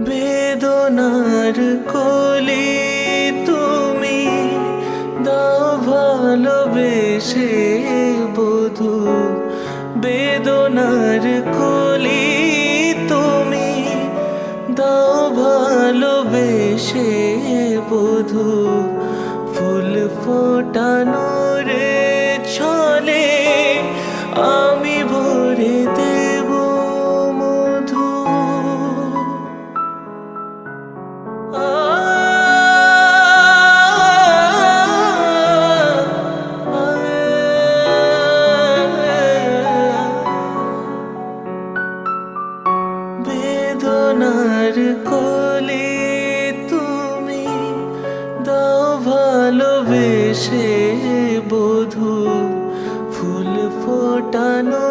বেদনার কলি তুমি দাও ভালোবেসে বধূ, বেদনার কলি তুমি দাও ভালোবেসে বধূ। ফুল ফোটানোর ছলে আমি ভরে দেব মধু। বেদনার কোলে তুমি দাও ভালোবেসে বধূ, ফুল ফোটানো